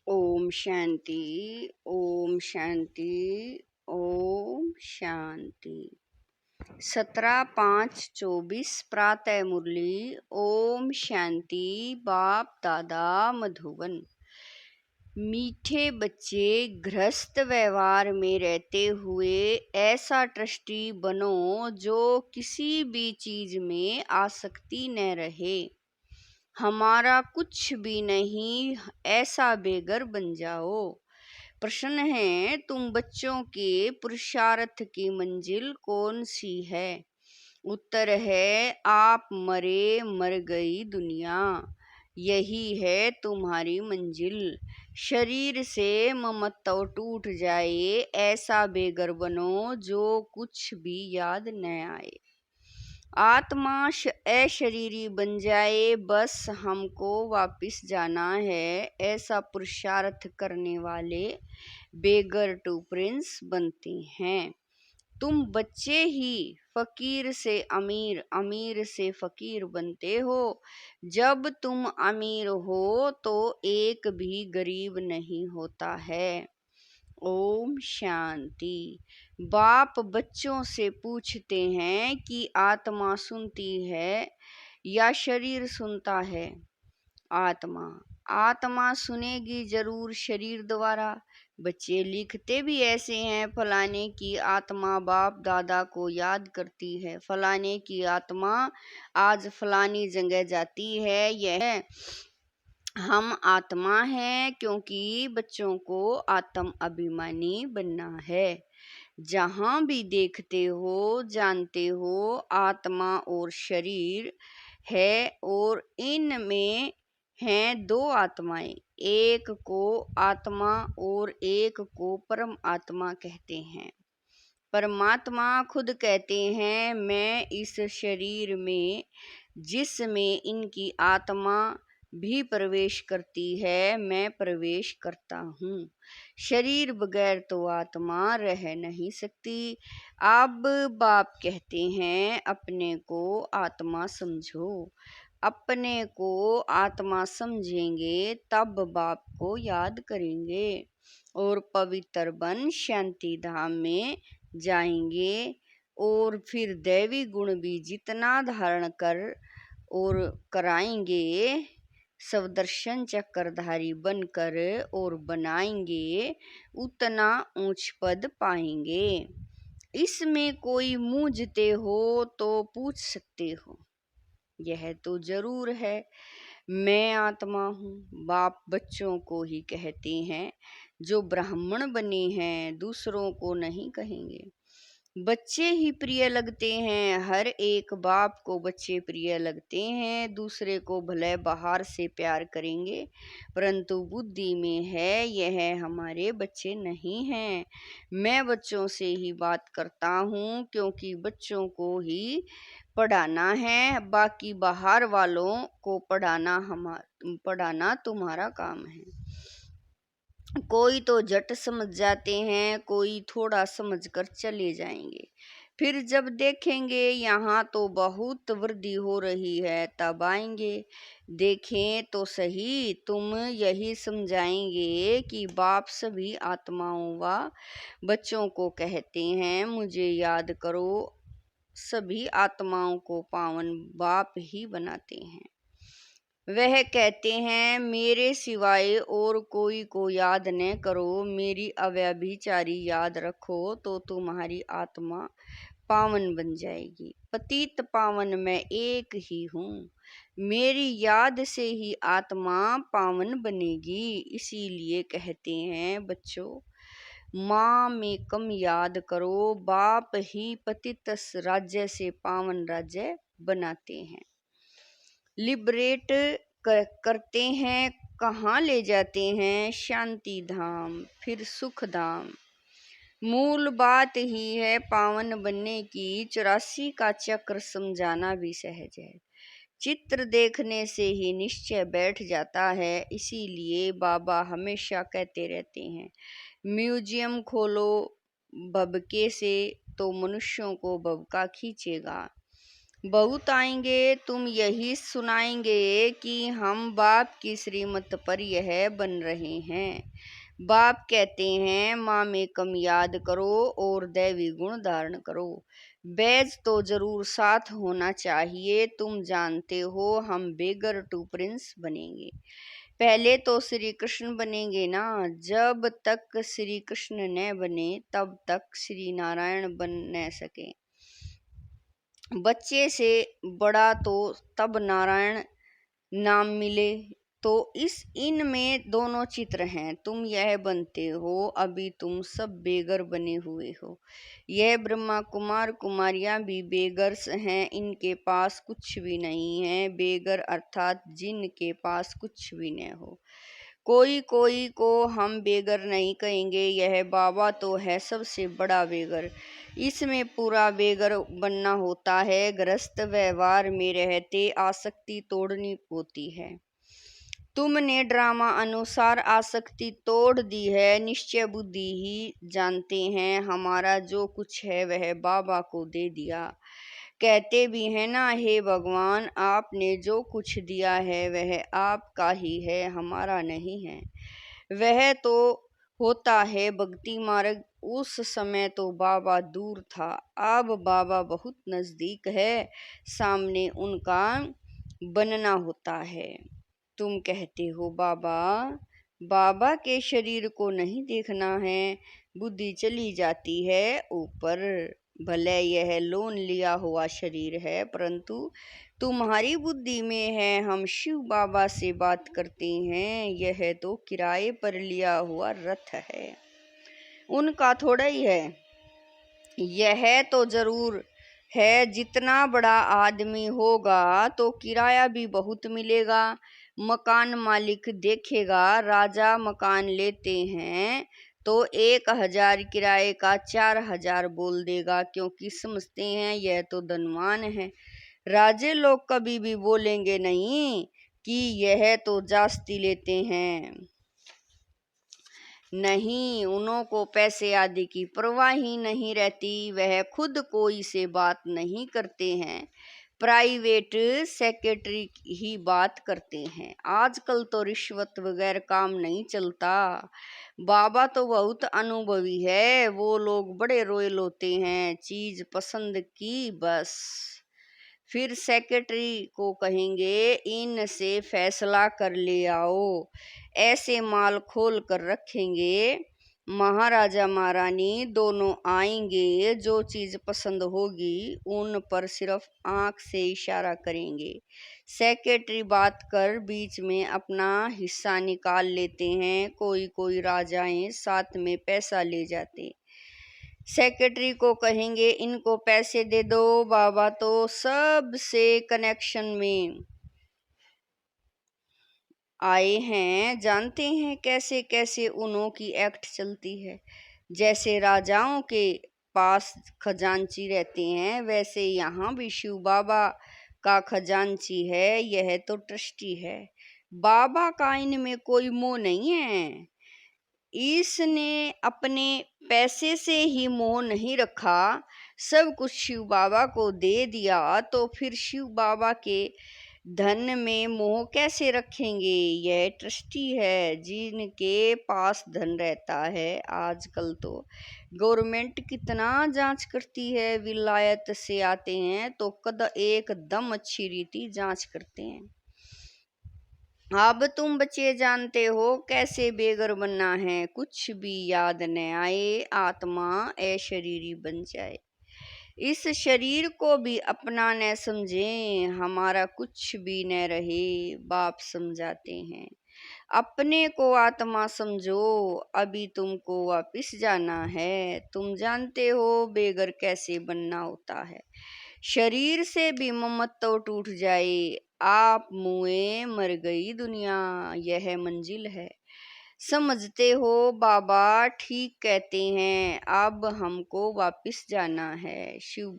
ओम शांति। ओम शांति। ओम शांति। 17/5/24 प्रातः मुरली। ओम शांति। बाप दादा मधुबन। मीठे बच्चे, गृहस्थ व्यवहार में रहते हुए ऐसा ट्रस्टी बनो जो किसी भी चीज में आसक्ति न रहे। हमारा कुछ भी नहीं, ऐसा बेगर बन जाओ। प्रश्न है, तुम बच्चों के पुरुषार्थ की मंजिल कौन सी है? उत्तर है, आप मरे मर गई दुनिया, यही है तुम्हारी मंजिल। शरीर से ममत्व टूट जाए, ऐसा बेगर बनो जो कुछ भी याद न आए। आत्मा अशरीरी बन जाए, बस हमको वापिस जाना है, ऐसा पुरुषार्थ करने वाले बेगर टू प्रिंस बनते हैं। तुम बच्चे ही फकीर से अमीर, अमीर से फकीर बनते हो। जब तुम अमीर हो तो एक भी गरीब नहीं होता है। ओम शांति। बाप बच्चों से पूछते हैं कि आत्मा सुनती है या शरीर सुनता है? आत्मा सुनेगी जरूर शरीर द्वारा। बच्चे लिखते भी ऐसे हैं, फलाने की आत्मा बाप दादा को याद करती है, फलाने की आत्मा आज फलानी जगह जाती है। यह हम आत्मा हैं, क्योंकि बच्चों को आत्म अभिमानी बनना है। जहां भी देखते हो जानते हो आत्मा और शरीर है, और इनमें हैं दो आत्माएं, एक को आत्मा और एक को परम आत्मा कहते हैं। परमात्मा खुद कहते हैं, मैं इस शरीर में जिसमें इनकी आत्मा भी प्रवेश करती है, मैं प्रवेश करता हूँ। शरीर बगैर तो आत्मा रह नहीं सकती। अब बाप कहते हैं, अपने को आत्मा समझो। अपने को आत्मा समझेंगे तब बाप को याद करेंगे और पवित्र बन शांति धाम में जाएंगे। और फिर दैवी गुण भी जितना धारण कर और कराएंगे, सब दर्शन चक्रधारी बनकर और बनाएंगे, उतना ऊंच पद पाएंगे। इसमें कोई मूझते हो तो पूछ सकते हो, यह तो जरूर है, मैं आत्मा हूँ। बाप बच्चों को ही कहते हैं, जो ब्राह्मण बने हैं दूसरों को नहीं कहेंगे। बच्चे ही प्रिय लगते हैं, हर एक बाप को बच्चे प्रिय लगते हैं। दूसरे को भले बाहर से प्यार करेंगे, परंतु बुद्धि में है यह हमारे बच्चे नहीं हैं। मैं बच्चों से ही बात करता हूँ, क्योंकि बच्चों को ही पढ़ाना है, बाकी बाहर वालों को पढ़ाना तुम्हारा काम है। कोई तो झट समझ जाते हैं, कोई थोड़ा समझकर चले जाएंगे। फिर जब देखेंगे यहाँ तो बहुत वृद्धि हो रही है, तब आएंगे। देखें तो सही, तुम यही समझाएंगे कि बाप सभी आत्माओं व बच्चों को कहते हैं, मुझे याद करो। सभी आत्माओं को पावन बाप ही बनाते हैं। वह कहते हैं, मेरे सिवाय और कोई को याद न करो, मेरी अव्यभिचारी याद रखो तो तुम्हारी आत्मा पावन बन जाएगी। पतित पावन मैं एक ही हूँ, मेरी याद से ही आत्मा पावन बनेगी। इसीलिए कहते हैं, बच्चों माँ में कम याद करो, बाप ही पतित राज्य से पावन राज्य बनाते हैं, लिबरेट करते हैं। कहाँ ले जाते हैं? शांति धाम, फिर सुख धाम। मूल बात ही है पावन बनने की। 84 का चक्र समझाना भी सहज है, चित्र देखने से ही निश्चय बैठ जाता है। इसीलिए बाबा हमेशा कहते रहते हैं, म्यूजियम खोलो भबके से तो मनुष्यों को भबका खींचेगा। बहुत आएंगे तुम यही सुनाएंगे कि हम बाप की श्रीमत पर यह बन रहे हैं। बाप कहते हैं माँ में कम याद करो और दैवी गुण धारण करो। बैज तो जरूर साथ होना चाहिए। तुम जानते हो हम बेगर टू प्रिंस बनेंगे। पहले तो श्री कृष्ण बनेंगे ना। जब तक श्री कृष्ण न बने तब तक श्री नारायण बन न सके। बच्चे से बड़ा तो तब नारायण नाम मिले। तो इन में दोनों चित्र हैं। तुम यह बनते हो, अभी तुम सब बेगर बने हुए हो। यह ब्रह्मा कुमार कुमारियां भी बेगर्स हैं। इनके पास कुछ भी नहीं है। बेगर अर्थात जिनके पास कुछ भी न हो। कोई कोई को हम बेगर नहीं कहेंगे। यह बाबा तो है सबसे बड़ा बेगर। इसमें पूरा बेगर बनना होता है। गृहस्थ व्यवहार में रहते आसक्ति तोड़नी होती है। तुमने ड्रामा अनुसार आसक्ति तोड़ दी है। निश्चय बुद्धि ही जानते हैं हमारा जो कुछ है वह बाबा को दे दिया। कहते भी हैं ना, हे भगवान आपने जो कुछ दिया है वह आपका ही है, हमारा नहीं है। वह तो होता है भक्ति मार्ग। उस समय तो बाबा दूर था, अब बाबा बहुत नजदीक है। सामने उनका बनना होता है। तुम कहते हो बाबा, बाबा के शरीर को नहीं देखना है। बुद्धि चली जाती है ऊपर। भले यह लोन लिया हुआ शरीर है, परंतु तुम्हारी बुद्धि में है। हम शिव बाबा से बात करते हैं। यह तो किराए पर लिया हुआ रथ है, उनका थोड़ा ही है। यह तो जरूर है, जितना बड़ा आदमी होगा तो किराया भी बहुत मिलेगा। मकान मालिक देखेगा, राजा मकान लेते हैं तो 1,000 किराए का 4,000 बोल देगा, क्योंकि समझते हैं यह तो धनवान है। राजे लोग कभी भी बोलेंगे नहीं कि यह तो जास्ती लेते हैं। नहीं, उन्हों को पैसे आदि की परवाह ही नहीं रहती। वह खुद कोई से बात नहीं करते हैं, प्राइवेट सेक्रेटरी ही बात करते हैं। आजकल तो रिश्वत बगैर काम नहीं चलता। बाबा तो बहुत अनुभवी है। वो लोग बड़े रॉयल होते हैं। चीज पसंद की बस, फिर सेक्रेटरी को कहेंगे इनसे फैसला कर ले आओ। ऐसे माल खोल कर रखेंगे। महाराजा महारानी दोनों आएंगे। जो चीज पसंद होगी उन पर सिर्फ आंख से इशारा करेंगे। सेक्रेटरी बात कर बीच में अपना हिस्सा निकाल लेते हैं। कोई कोई राजाएं साथ में पैसा ले जाते। सेक्रेटरी को कहेंगे इनको पैसे दे दो। बाबा तो सबसे कनेक्शन में आए हैं, जानते हैं कैसे कैसे उन्हों की एक्ट चलती है। जैसे राजाओं के पास खजांची रहते हैं, वैसे यहाँ भी शिव बाबा का खजांची है। यह तो ट्रस्टी है। बाबा का इनमें कोई मोह नहीं है। इसने अपने पैसे से ही मोह नहीं रखा, सब कुछ शिव बाबा को दे दिया। तो फिर शिव बाबा के धन में मोह कैसे रखेंगे। यह ट्रस्टी है जिनके पास धन रहता है। आजकल तो गवर्नमेंट कितना जांच करती है। विलायत से आते हैं तो एकदम अच्छी रीति जांच करते हैं। अब तुम बच्चे जानते हो कैसे बेगर बनना है। कुछ भी याद न आए, आत्मा अशरीरी बन जाए। इस शरीर को भी अपना न समझे, हमारा कुछ भी न रहे। बाप समझाते हैं अपने को आत्मा समझो, अभी तुमको वापिस जाना है। तुम जानते हो बेगर कैसे बनना होता है। शरीर से भी ममत्व टूट जाए। आप मुए मर गई दुनिया, यह मंजिल है। समझते हो बाबा ठीक कहते हैं। अब हमको वापिस जाना है। शिव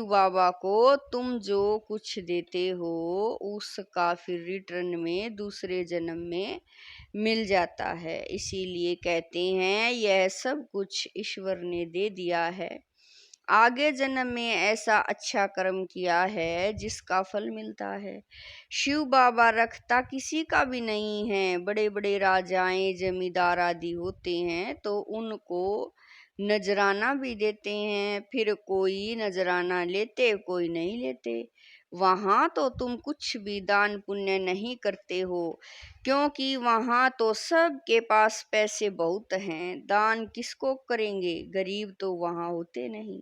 बाबा को तुम जो कुछ देते हो उसका फिर रिटर्न में दूसरे जन्म में मिल जाता है। इसीलिए कहते हैं यह सब कुछ ईश्वर ने दे दिया है। आगे जन्म में ऐसा अच्छा कर्म किया है जिसका फल मिलता है। शिव बाबा रखता किसी का भी नहीं है। बड़े बड़े राजाएं जमींदार आदि होते हैं तो उनको नजराना भी देते हैं, फिर कोई नजराना लेते कोई नहीं लेते। वहां तो तुम कुछ भी दान पुण्य नहीं करते हो, क्योंकि वहां तो सबके पास पैसे बहुत हैं। दान किसको करेंगे, गरीब तो वहां होते नहीं।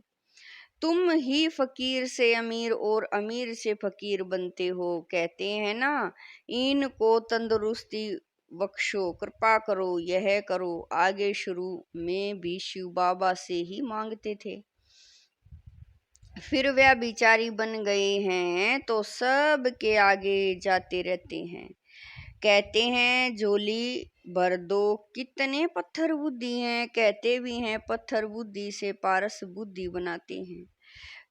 तुम ही फकीर से अमीर और अमीर से फकीर बनते हो। कहते हैं ना, इनको तंदुरुस्ती बख्शो, कृपा करो, यह करो। आगे शुरू में भी शिव बाबा से ही मांगते थे, फिर वह बिचारी बन गए हैं तो सब के आगे जाते रहते हैं। कहते हैं झोली भर दो, कितने पत्थर बुद्धि हैं। कहते भी हैं पत्थर बुद्धि से पारस बुद्धि बनाते हैं।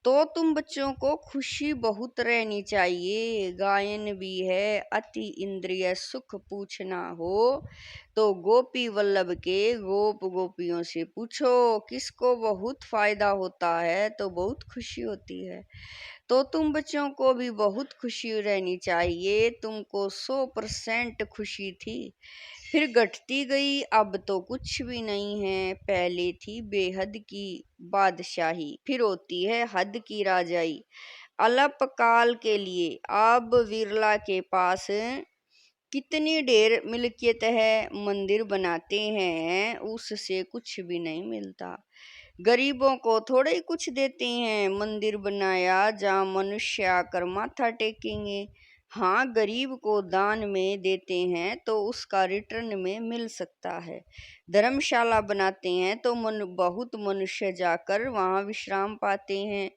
तो तुम बच्चों को खुशी बहुत रहनी चाहिए। गायन भी है, अति इंद्रिय सुख पूछना हो तो गोपी वल्लभ के गोप गोपियों से पूछो। किसको बहुत फायदा होता है तो बहुत खुशी होती है। तो तुम बच्चों को भी बहुत खुशी रहनी चाहिए। तुमको 100% खुशी थी, फिर घटती गई, अब तो कुछ भी नहीं है। पहले थी बेहद की बादशाही, फिर होती है हद की राजाई। अल्पकाल के लिए अब विरला के पास कितनी ढेर मिल्कियत है, मंदिर बनाते हैं उससे कुछ भी नहीं मिलता। गरीबों को थोड़े ही कुछ देते हैं। मंदिर बनाया जहाँ मनुष्य आकर माथा टेकेंगे। हाँ, गरीब को दान में देते हैं तो उसका रिटर्न में मिल सकता है। धर्मशाला बनाते हैं तो बहुत मनुष्य जाकर वहाँ विश्राम पाते हैं,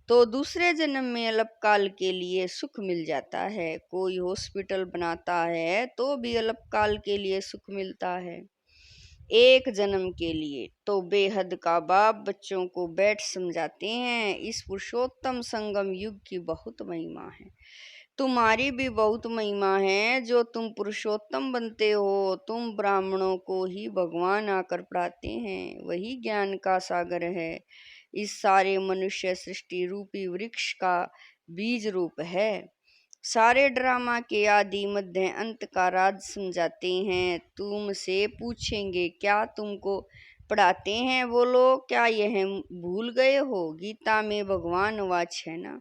तो दूसरे जन्म में अल्पकाल के लिए सुख मिल जाता है। कोई हॉस्पिटल बनाता है तो भी अल्पकाल के लिए सुख मिलता है। एक जन्म के लिए तो बेहद का बाप बच्चों को बैठ समझाते हैं। इस पुरुषोत्तम संगम युग की बहुत महिमा है। तुम्हारी भी बहुत महिमा है जो तुम पुरुषोत्तम बनते हो। तुम ब्राह्मणों को ही भगवान आकर पढ़ाते हैं, वही ज्ञान का सागर है। इस सारे मनुष्य सृष्टि रूपी वृक्ष का बीज रूप है। सारे ड्रामा के आदि मध्य अंत का राज समझाते हैं। तुमसे पूछेंगे क्या तुमको पढ़ाते हैं वो लोग, क्या यह भूल गए हो? गीता में भगवान वाच है ना,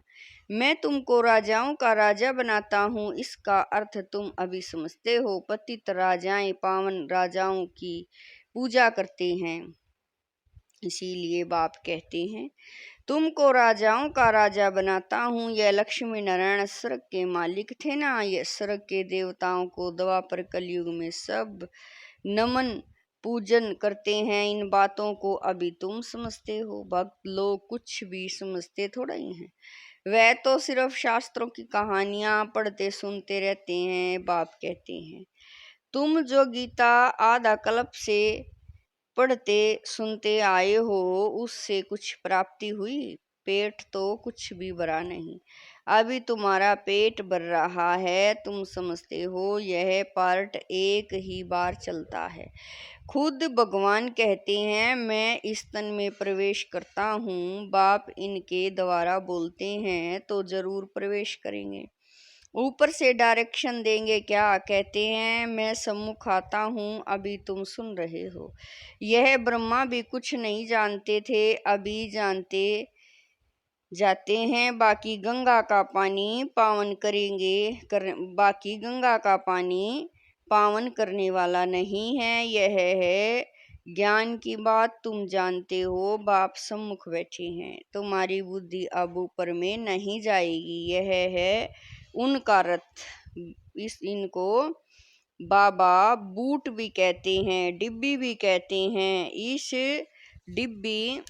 मैं तुमको राजाओं का राजा बनाता हूँ। इसका अर्थ तुम अभी समझते हो। पतित राजाएं पावन राजाओं की पूजा करते हैं, इसीलिए बाप कहते हैं तुमको राजाओं का राजा बनाता हूँ। यह लक्ष्मी नारायण स्वर्ग के मालिक थे ना, ये स्वर्ग के देवताओं को द्वापर कलयुग में सब नमन पूजन करते हैं। इन बातों को अभी तुम समझते हो, भक्त लोग कुछ भी समझते थोड़ा ही हैं। वह तो सिर्फ शास्त्रों की कहानियां पढ़ते सुनते रहते हैं। बाप कहते हैं तुम जो गीता आधा कल्प से पढ़ते सुनते आए हो उससे कुछ प्राप्ति हुई? पेट तो कुछ भी भरा नहीं, अभी तुम्हारा पेट भर रहा है। तुम समझते हो यह पार्ट एक ही बार चलता है। खुद भगवान कहते हैं मैं इस तन में प्रवेश करता हूँ। बाप इनके द्वारा बोलते हैं तो जरूर प्रवेश करेंगे। ऊपर से डायरेक्शन देंगे क्या? कहते हैं मैं सम्मुख आता हूँ, अभी तुम सुन रहे हो। यह ब्रह्मा भी कुछ नहीं जानते थे, अभी जानते जाते हैं। बाकी गंगा का पानी पावन बाकी गंगा का पानी पावन करने वाला नहीं है। यह है ज्ञान की बात, तुम जानते हो। बाप सम्मुख बैठे हैं, तुम्हारी बुद्धि अब ऊपर में नहीं जाएगी। यह है उनका रथ। इनको बाबा बूट भी कहते हैं, डिब्बी भी कहते हैं। इस डिब्बी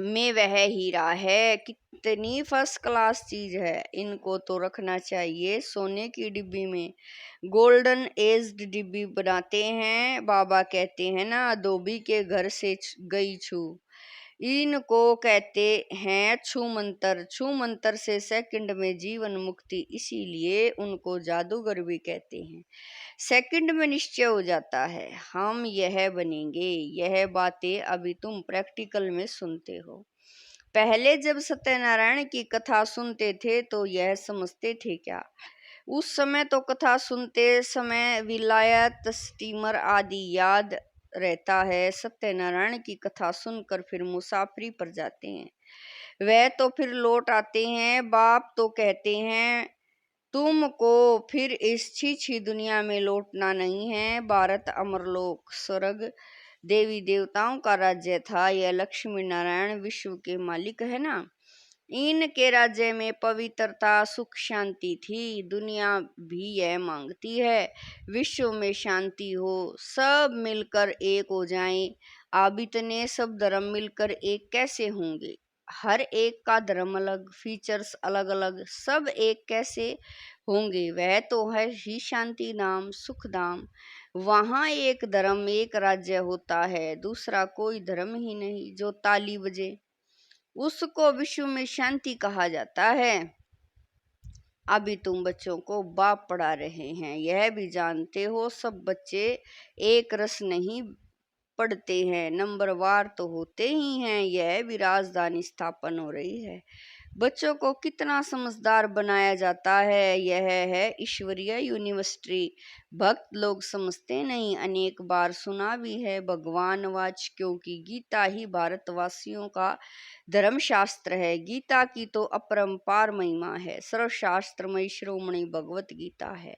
में वह हीरा है, कितनी फर्स्ट क्लास चीज है। इनको तो रखना चाहिए सोने की डिब्बी में। गोल्डन एज्ड डिब्बी बनाते हैं। बाबा कहते हैं ना धोबी के घर से गई छू, इनको कहते हैं छू मंतर। छू मंतर से सेकंड में जीवन मुक्ति, इसीलिए उनको जादूगर भी कहते हैं। सेकंड में निश्चय हो जाता है हम यह बनेंगे। यह बातें अभी तुम प्रैक्टिकल में सुनते हो। पहले जब सत्यनारायण की कथा सुनते थे तो यह समझते थे क्या? उस समय तो कथा सुनते समय विलायत, स्टीमर आदि याद रहता है। सत्यनारायण की कथा सुनकर फिर मुसाफरी पर जाते हैं, वह तो फिर लौट आते हैं। बाप तो कहते हैं तुमको फिर इस छी दुनिया में लौटना नहीं है। भारत अमरलोक स्वर्ग देवी देवताओं का राज्य था, यह लक्ष्मी नारायण विश्व के मालिक है ना। इनके राज्य में पवित्रता सुख शांति थी। दुनिया भी यह मांगती है विश्व में शांति हो, सब मिलकर एक हो जाएं। अब इतने सब धर्म मिलकर एक कैसे होंगे? हर एक का धर्म अलग, फीचर्स अलग अलग, सब एक कैसे होंगे? वह तो है ही शांति धाम, सुख धाम। वहाँ एक धर्म एक राज्य होता है, दूसरा कोई धर्म ही नहीं। जो ताली बजे उसको विश्व में शांति कहा जाता है। अभी तुम बच्चों को बाप पढ़ा रहे हैं, यह भी जानते हो सब बच्चे एक रस नहीं पढ़ते हैं, नंबरवार तो होते ही हैं। यह भी राजधानी स्थापन हो रही है। बच्चों को कितना समझदार बनाया जाता है, यह है ईश्वरीय यूनिवर्सिटी। भक्त लोग समझते नहीं, अनेक बार सुना भी है भगवान वाच, क्योंकि गीता ही भारतवासियों का धर्मशास्त्र है। गीता की तो अपरंपार महिमा है, सर्वशास्त्रमयी शिरोमणि भगवत गीता है।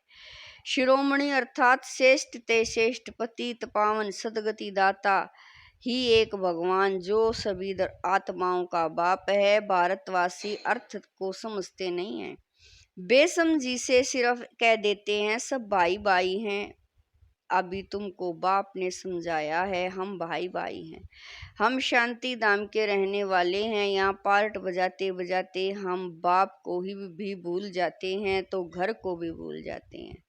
शिरोमणि अर्थात श्रेष्ठ ते श्रेष्ठ, पतित पावन सदगति दाता ही एक भगवान, जो सभी आत्माओं का बाप है। भारतवासी अर्थ को समझते नहीं है, बेसमझी से सिर्फ कह देते हैं सब भाई भाई हैं। अभी तुमको बाप ने समझाया है हम भाई भाई हैं, हम शांति धाम के रहने वाले हैं। यहाँ पार्ट बजाते बजाते हम बाप को ही भी भूल जाते हैं तो घर को भी भूल जाते हैं।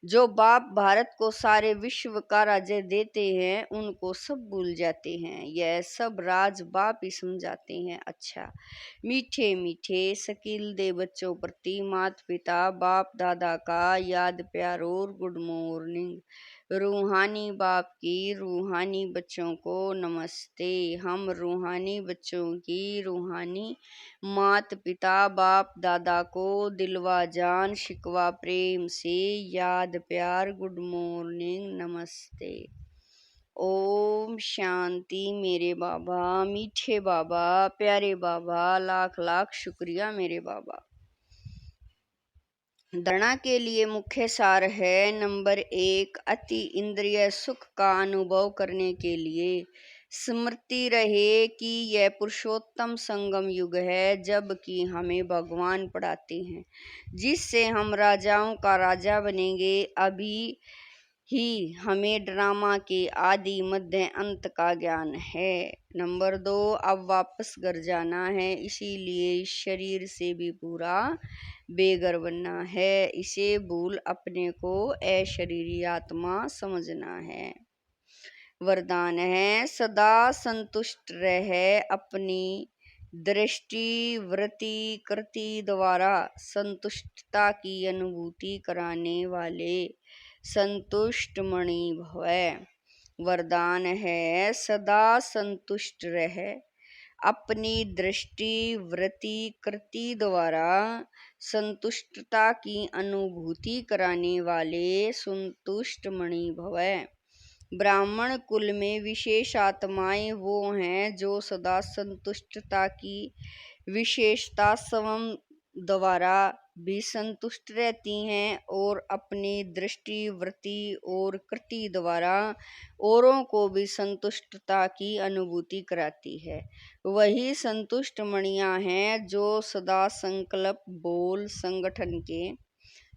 जो बाप भारत को सारे विश्व का राज्य देते हैं उनको सब भूल जाते हैं। यह सब राज बाप ही समझाते हैं। अच्छा मीठे मीठे शकील दे बच्चों प्रति माता पिता बाप दादा का याद प्यार और गुड मॉर्निंग। रूहानी बाप की रूहानी बच्चों को नमस्ते। हम रूहानी बच्चों की रूहानी माता पिता बाप दादा को दिलवा जान शिकवा प्रेम से याद प्यार गुड मॉर्निंग नमस्ते। ओम शांति। मेरे बाबा मीठे बाबा प्यारे बाबा, लाख लाख शुक्रिया मेरे बाबा। धारणा के लिए मुख्य सार है। नंबर 1, अति इंद्रिय सुख का अनुभव करने के लिए स्मृति रहे कि यह पुरुषोत्तम संगम युग है, जबकि हमें भगवान पढ़ाते हैं जिससे हम राजाओं का राजा बनेंगे। अभी ही हमें ड्रामा के आदि मध्य अंत का ज्ञान है। नंबर 2, अब वापस घर जाना है, इसीलिए इस शरीर से भी पूरा बेघर बनना है। इसे भूल अपने को अशरीरी आत्मा समझना है। वरदान है, सदा संतुष्ट रहे, अपनी दृष्टि वृत्ति कृति द्वारा संतुष्टता की अनुभूति कराने वाले संतुष्ट मणि भव। वरदान है, सदा संतुष्ट रहे, अपनी दृष्टि वृत्ति कृति द्वारा संतुष्टता की अनुभूति कराने वाले संतुष्ट मणि भव। ब्राह्मण कुल में विशेष आत्माएं वो हैं जो सदा संतुष्टता की विशेषता स्वयं द्वारा भी संतुष्ट रहती हैं और अपनी दृष्टि वृत्ति और कृति द्वारा औरों को भी संतुष्टता की अनुभूति कराती है। वही संतुष्ट मणियां हैं जो सदा संकल्प बोल संगठन के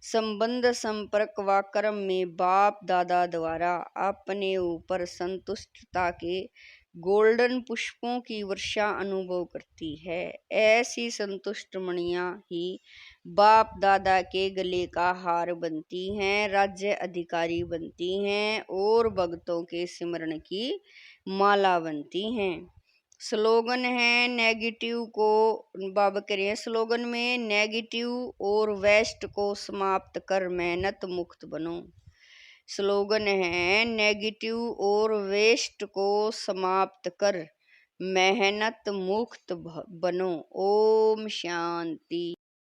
संबंध संपर्क व कर्म में बाप दादा द्वारा अपने ऊपर संतुष्टता के गोल्डन पुष्पों की वर्षा अनुभव करती है। ऐसी संतुष्ट मणियां ही बाप दादा के गले का हार बनती हैं, राज्य अधिकारी बनती हैं और भक्तों के सिमरन की माला बनती हैं। स्लोगन है नेगेटिव को बाबा करिए, स्लोगन में नेगेटिव और वेस्ट को समाप्त कर मेहनत मुक्त बनो। स्लोगन है नेगेटिव और वेस्ट को समाप्त कर मेहनत मुक्त बनो। ओम शांति।